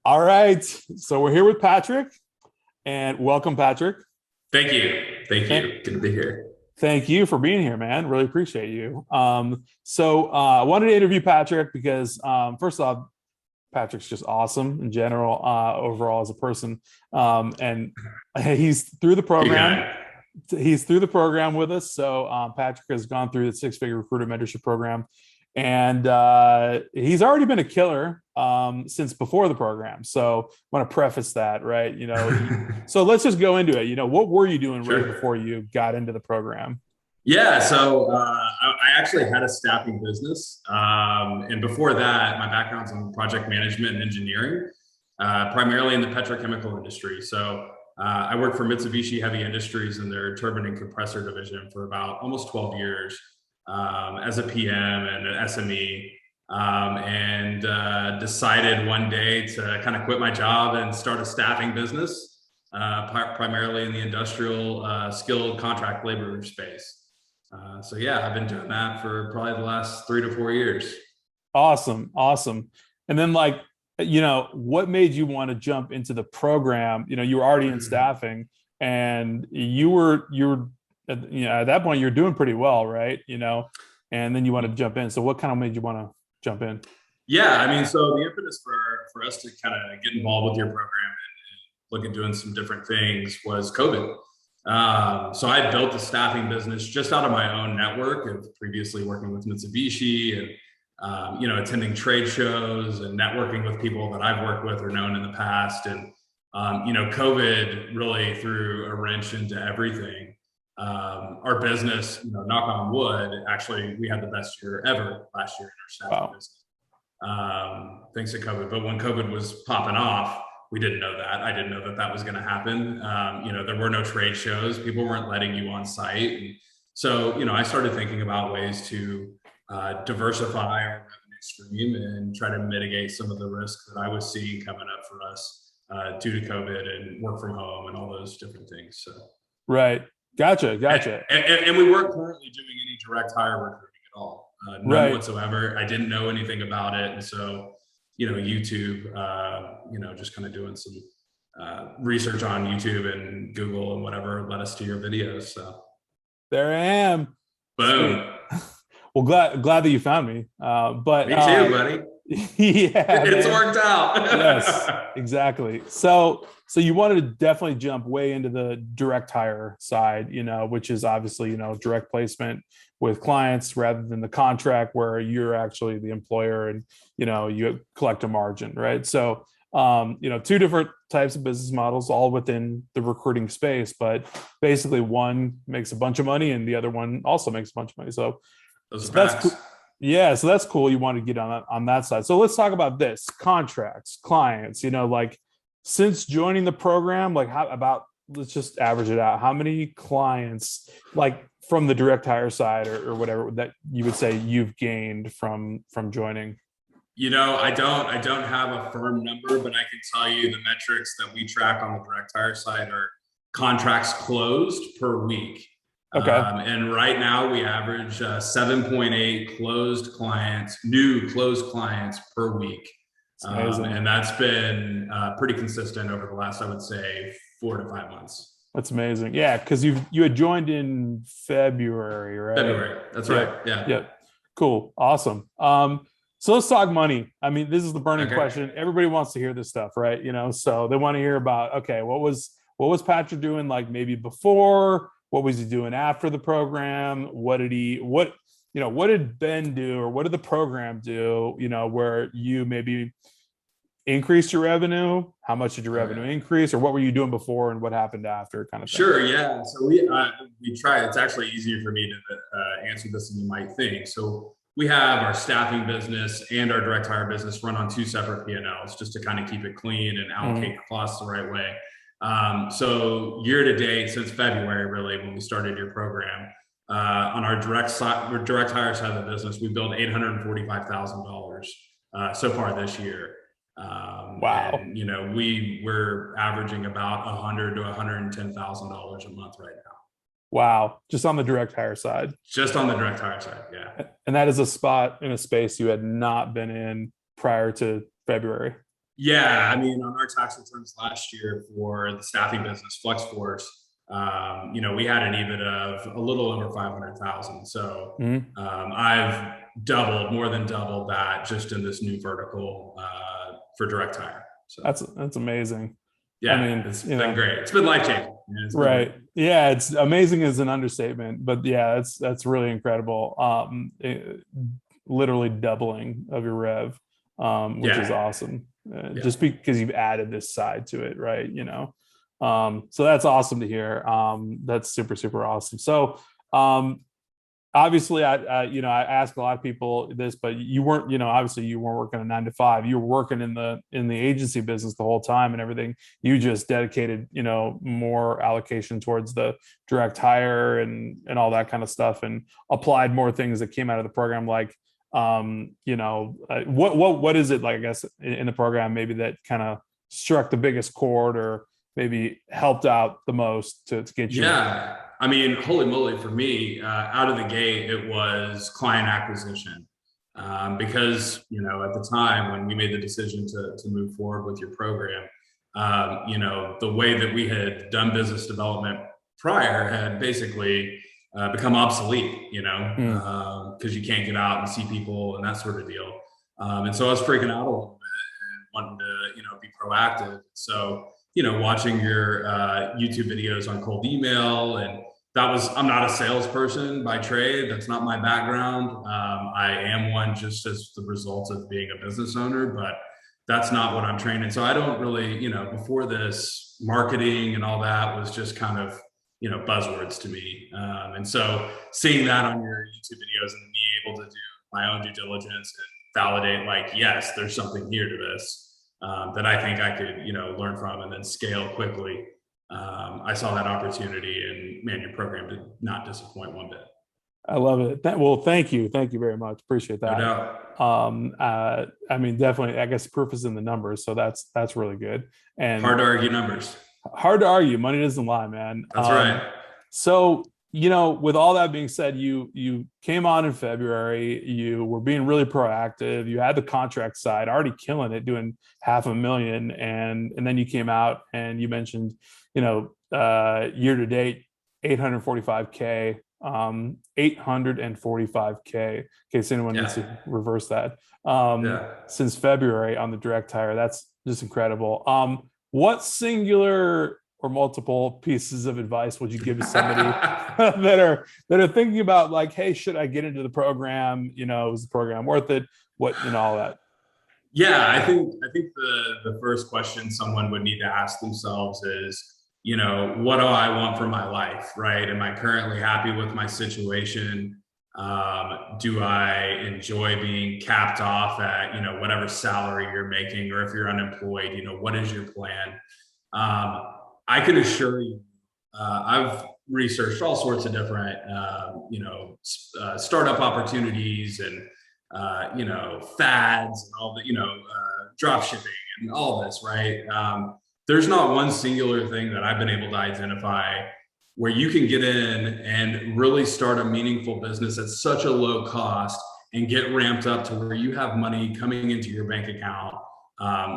All right. So we're here with Patrick, and welcome, Patrick. Thank you. Thank Thank, you. Good to be here. thank you for being here, man. Really appreciate you. I wanted to interview Patrick because, first off, Patrick's just awesome in general, overall as a person. And he's through the You program. got it. He's through the program with us. So Patrick has gone through the six-figure recruiter mentorship program, and he's already been a killer since before the program. So I want to preface that, right? So let's just go into it. What were you doing right Sure. before you got into the program? Yeah. So I actually had a staffing business. And before that, my background's in project management and engineering, primarily in the petrochemical industry. So I worked for Mitsubishi Heavy Industries in their turbine and compressor division for about almost 12 years as a PM and an SME. And decided one day to kind of quit my job and start a staffing business, primarily in the industrial skilled contract labor space. So I've been doing that for probably the last 3 to 4 years. Awesome, awesome. And then what made you want to jump into the program? You were already in staffing, and you were at that point you're doing pretty well, right? And then you wanted to jump in. So what kind of made you want to jump in? Yeah, I mean, so the impetus for us to kind of get involved with your program and look at doing some different things was COVID. So I built a staffing business just out of my own network of previously working with Mitsubishi and attending trade shows and networking with people that I've worked with or known in the past. And COVID really threw a wrench into everything. Our business, knock on wood, actually, we had the best year ever last year in our staffing Wow. business, thanks to COVID. But when COVID was popping off, we didn't know that. I didn't know that that was going to happen. There were no trade shows. People weren't letting you on site. And so I started thinking about ways to diversify our revenue stream and try to mitigate some of the risks that I was seeing coming up for us due to COVID and work from home and all those different things. So, Right. Gotcha. and we weren't currently doing any direct hire recruiting at all, none Right. whatsoever. I didn't know anything about it, and so YouTube, just kind of doing some research on YouTube and Google and whatever led us to your videos. So, There I am. Sweet. boom. Well, glad that you found me. But Me too, buddy. yeah, It's man. worked out. Yes, exactly. So you wanted to definitely jump way into the direct hire side, which is obviously, direct placement with clients rather than the contract where you're actually the employer and, you collect a margin, right? So, two different types of business models all within the recruiting space, but basically one makes a bunch of money and the other one also makes a bunch of money. So, Those so are that's facts. cool. Yeah, so that's cool. You want to get on that side. So let's talk about this: contracts, clients. Since joining the program, let's just average it out. How many clients, like from the direct hire side or whatever, that you would say you've gained from joining? I don't have a firm number, but I can tell you the metrics that we track on the direct hire side are contracts closed per week. Okay, And right now we average 7.8 new closed clients per week. it's amazing. And that's been pretty consistent over the last, I would say, 4 to 5 months. That's amazing. Yeah, because you had joined in February, right? February. That's right. Yep. Yeah. Yep. Cool. Awesome. So let's talk money. I mean, this is the burning Okay. question. Everybody wants to hear this stuff, right? So they want to hear about, okay, what was Patrick doing like maybe before? What was he doing after the program? What did Ben do, or what did the program do, where you maybe increased your revenue? How much did your revenue Okay. increase, or what were you doing before and what happened after, kind of thing? Sure. Yeah. So we try. It's actually easier for me to answer this than you might think. So we have our staffing business and our direct hire business run on two separate P&Ls just to kind of keep it clean and allocate the costs the right way. So year to date, since February, really, when we started your program, on our direct hire side of the business, we billed $845,000 so far this year. Wow. And we're averaging about $100,000 to $110,000 a month right now, Wow. Just on the direct hire side. just on the direct hire side. Yeah. And that is a spot in a space you had not been in prior to February. Yeah, I mean, on our tax returns last year for the staffing business, FlexForce, we had an EBIT of a little over 500,000. So Mhm. I've doubled, more than doubled that just in this new vertical for direct hire. So That's amazing. I yeah, mean, it's been great. It's been life changing. It's been great. right. Yeah, it's amazing is an understatement, but yeah, that's really incredible. Literally doubling of your rev, which is Yeah, awesome. yeah. Just because you've added this side to it, right? So that's awesome to hear. That's super, super awesome. So, obviously I ask a lot of people this, but you weren't, obviously you weren't working a 9 to 5. You were working in the agency business the whole time and everything. You just dedicated, more allocation towards the direct hire and all that kind of stuff, and applied more things that came out of the program, like what is it, like, I guess, in the program maybe that kind of struck the biggest chord, or maybe helped out the most to get you. Yeah. I mean, holy moly, for me, out of the gate, it was client acquisition. Because, at the time when we made the decision to move forward with your program, the way that we had done business development prior had basically become obsolete, Mm. because you can't get out and see people and that sort of deal. And so I was freaking out a little bit and wanting to, be proactive. So, watching your YouTube videos on cold email. And I'm not a salesperson by trade. That's not my background. I am one just as the result of being a business owner, but that's not what I'm trained in. So I don't really, before this, marketing and all that was just kind of, buzzwords to me. And so seeing that on your YouTube videos and being able to do my own due diligence and validate, like, yes, there's something here to this, that I think I could, learn from and then scale quickly. I saw that opportunity, and man, your program did not disappoint one bit. I love it. Well, thank you very much. Appreciate No that. doubt. I mean, definitely, I guess proof is in the numbers, so that's really good Hard and to argue numbers. hard to argue. Money doesn't lie, man. That's right. So, with all that being said, you came on in February. You were being really proactive. You had the contract side already killing it, doing 500,000, and then you came out and you mentioned, year to date, 845K, 845K, in case anyone needs Yeah. to reverse that. Yeah. Since February on the direct hire, that's just incredible. What singular or multiple pieces of advice would you give to somebody that are thinking about, like, hey, should I get into the program? Is the program worth it? What, all that. Yeah, I think the first question someone would need to ask themselves is, what do I want for my life, right? Am I currently happy with my situation? Do I enjoy being capped off at, whatever salary you're making, or if you're unemployed, what is your plan? I can assure you, I've researched all sorts of different, startup opportunities and, fads and all the, drop shipping and all this, right? There's not one singular thing that I've been able to identify where you can get in and really start a meaningful business at such a low cost and get ramped up to where you have money coming into your bank account,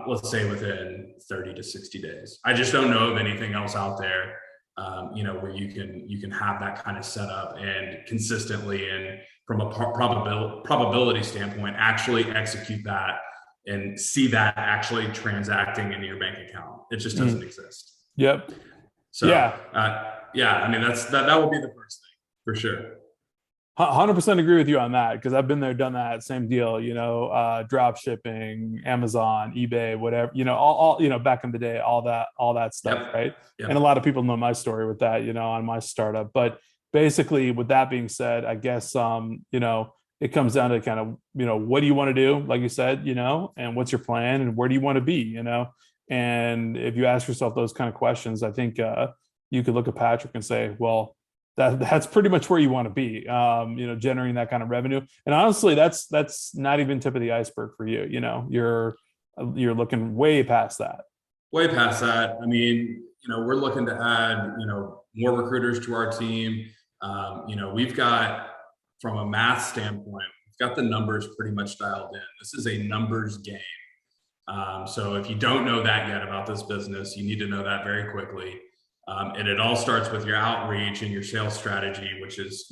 let's say within 30 to 60 days. I just don't know of anything else out there, where you can have that kind of setup and consistently, and from a probability standpoint, actually execute that and see that actually transacting into your bank account. It just doesn't exist. Yep. So, Yeah. yeah, I mean, that would be the first thing for sure. 100% agree with you on that, because I've been there, done that same deal. Drop shipping, Amazon, eBay, whatever. All back in the day, all that stuff, Yep. right? Yep. And a lot of people know my story with that, on my startup. But basically, with that being said, I guess it comes down to kind of what do you want to do, like you said, and what's your plan and where do you want to be, and if you ask yourself those kind of questions, I think you could look at Patrick and say, well, that's pretty much where you want to be, generating that kind of revenue. And honestly, that's not even tip of the iceberg for you. You're looking way past that. Way past that. I mean, we're looking to add, more recruiters to our team. We've got, from a math standpoint, we've got the numbers pretty much dialed in. This is a numbers game. So if you don't know that yet about this business, you need to know that very quickly. And it all starts with your outreach and your sales strategy, which is,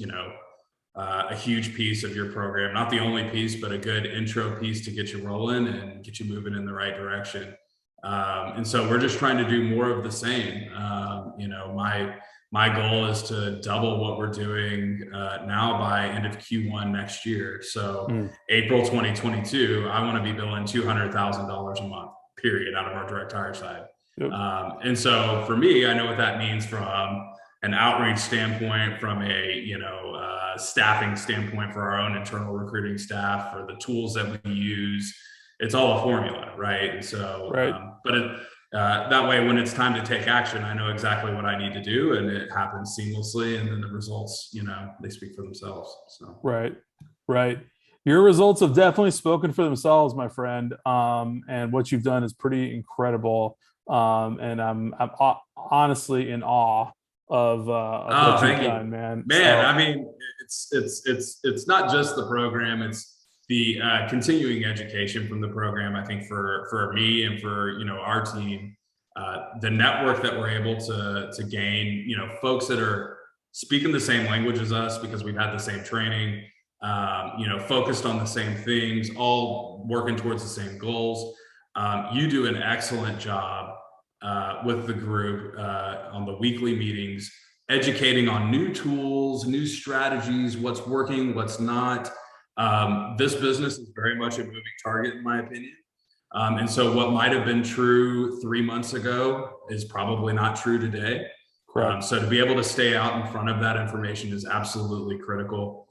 a huge piece of your program. Not the only piece, but a good intro piece to get you rolling and get you moving in the right direction. And so we're just trying to do more of the same. My goal is to double what we're doing now by end of Q1 next year. So April 2022, I want to be billing $200,000 a month, period, out of our direct hire side. Yep. And so for me, I know what that means from an outreach standpoint, from a staffing standpoint for our own internal recruiting staff, for the tools that we use. It's all a formula, right? And so, that way, when it's time to take action, I know exactly what I need to do, and it happens seamlessly. And then the results, they speak for themselves. So right. Your results have definitely spoken for themselves, my friend. And what you've done is pretty incredible. And I'm honestly in awe of what you've done, man. I mean, it's not just the program; it's the continuing education from the program. I think for me and for our team, the network that we're able to gain, folks that are speaking the same language as us because we've had the same training, focused on the same things, all working towards the same goals. You do an excellent job with the group on the weekly meetings, educating on new tools, new strategies, what's working, what's not. This business is very much a moving target, in my opinion. And so what might have been true 3 months ago is probably not true today. So to be able to stay out in front of that information is absolutely critical.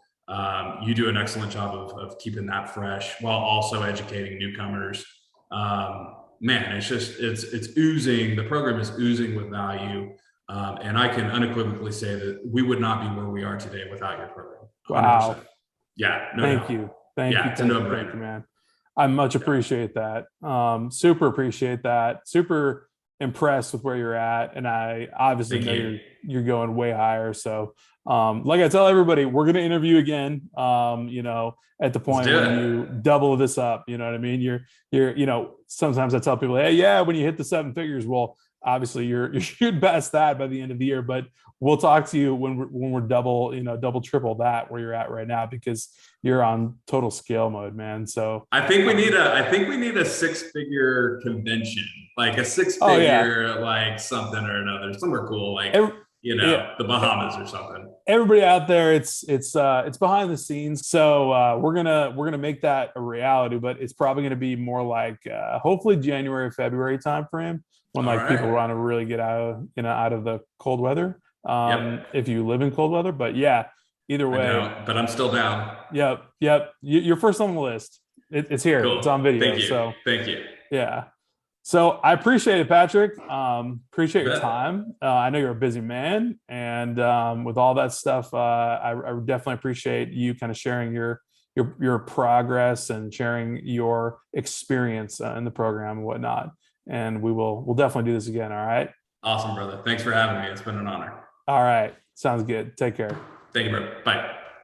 You do an excellent job of keeping that fresh while also educating newcomers. Man, it's oozing. The program is oozing with value. And I can unequivocally say that we would not be where we are today without your program. 100%. Wow. Yeah. Thank you. Thank you, man. I much appreciate that. Super appreciate that. Super impressed with where you're at. And I obviously know you're going way higher. So like I tell everybody, we're going to interview again, at the point when you double this up, you know what I mean? You're sometimes I tell people, hey, yeah, when you hit the 7 figures, well, obviously you're shooting past that by the end of the year, but we'll talk to you when we're double, triple that where you're at right now, because you're on total scale mode, man. So I think we need a 6-figure convention, like a 6-figure, like something or another, somewhere cool, like the Bahamas or something. Everybody out there, it's behind the scenes. So we're gonna make that a reality, but it's probably gonna be more like hopefully January, February timeframe, when people want to really get out of the cold weather. If you live in cold weather, but yeah, either way. But I'm still down. Yep. You're first on the list. It's here. Cool. It's on video. Thank you. So thank you. Yeah. So I appreciate it, Patrick. Appreciate your time. I know you're a busy man, and with all that stuff, I definitely appreciate you kind of sharing your progress and sharing your experience in the program and whatnot. And we'll definitely do this again. All right. Awesome, brother. Thanks for having me. It's been an honor. All right. Sounds good. Take care. Thank you, bro. Bye.